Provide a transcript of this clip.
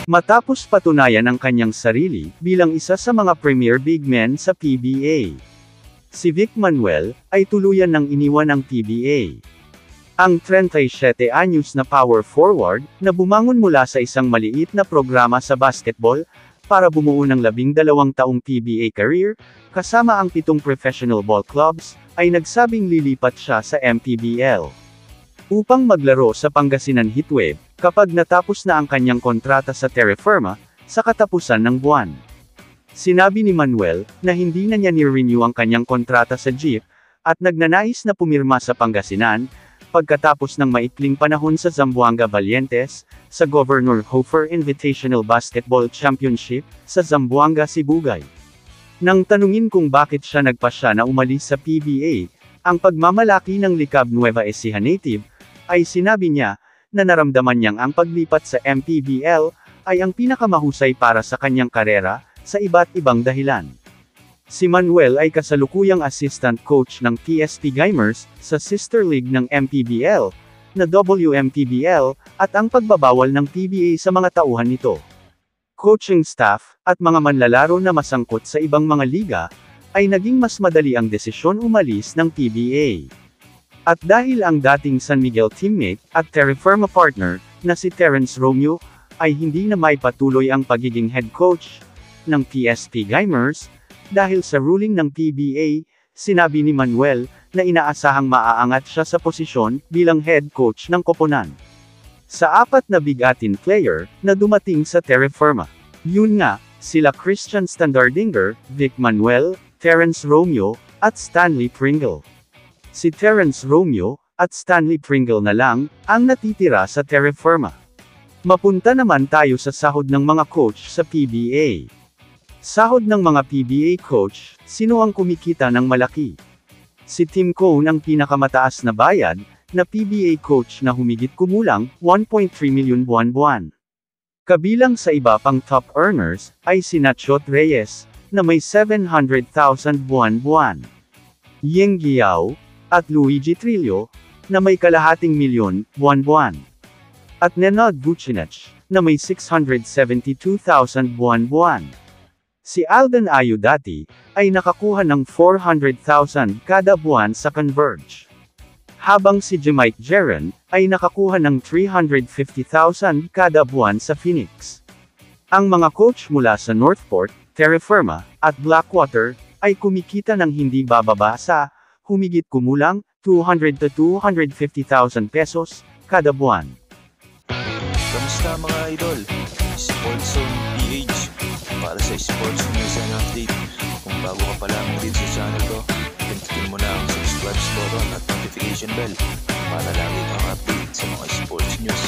Matapos patunayan ang kanyang sarili bilang isa sa mga premier big men sa PBA. Si Vic Manuel ay tuluyan ng iniwan ang PBA. Ang 37 anyos na power forward, na bumangon mula sa isang maliit na programa sa basketball, para bumuo ng 12 taong PBA career, kasama ang 7 professional ball clubs, ay nagsabing lilipat siya sa MPBL. Upang maglaro sa Pangasinan Heatwave, kapag natapos na ang kanyang kontrata sa Terra Firma, sa katapusan ng buwan. Sinabi ni Manuel, na hindi na niya ni-renew ang kanyang kontrata sa Jeep, at nagnanais na pumirma sa Pangasinan, pagkatapos ng maikling panahon sa Zamboanga Valientes, sa Governor Hofer Invitational Basketball Championship, sa Zamboanga, Sibugay. Nang tanungin kung bakit siya nagpasya na umalis sa PBA, ang pagmamalaki ng Likab Nueva Ecija native, ay sinabi niya, na naramdaman niyang ang paglipat sa MPBL, ay ang pinakamahusay para sa kanyang karera, sa iba't ibang dahilan. Si Manuel ay kasalukuyang assistant coach ng PSP Gimers, sa sister league ng MPBL, na WMPBL, at ang pagbabawal ng PBA sa mga tauhan nito. Coaching staff, at mga manlalaro na masangkot sa ibang mga liga, ay naging mas madali ang desisyon umalis ng PBA. At dahil ang dating San Miguel teammate, at Terra Firma partner, na si Terence Romeo, ay hindi na maipatuloy ang pagiging head coach ng PSP Gimers, dahil sa ruling ng PBA, sinabi ni Manuel, na inaasahang maaangat siya sa posisyon, bilang head coach ng koponan. Sa 4 na bigatin player, na dumating sa Terra Firma. Yun nga, sila Christian Standardinger, Vic Manuel, Terence Romeo, at Stanley Pringle. Si Terence Romeo, at Stanley Pringle na lang, ang natitira sa Terra Firma. Mapunta naman tayo sa sahod ng mga coach sa PBA. Sahod ng mga PBA coach, sino ang kumikita ng malaki? Si Tim Cone ang pinakamataas na bayad, na PBA coach na humigit kumulang, 1.3 milyon buwan-buwan. Kabilang sa iba pang top earners, ay si Nachot Reyes, na may 700,000 buwan-buwan. Yeng Giao, at Luigi Trillo, na may kalahating milyon, buwan-buwan. At Nenad Vucinic, na may 672,000 buwan-buwan. Si Alden Ayudati, ay nakakuha ng 400,000 kada buwan sa Converge. Habang si Jamike Geron, ay nakakuha ng 350,000 kada buwan sa Phoenix. Ang mga coach mula sa Northport, Terra Firma, at Blackwater, ay kumikita ng hindi bababa sa, humigit kumulang, 200 to 250,000 pesos, kada buwan. Kamusta mga idol? Sports Zone PH, para sa sports news and update. Kung bago ka pa lang dito sa channel ko, pindutin mo na ang subscribe button at notification bell, para lagi kang update sa mga sports news.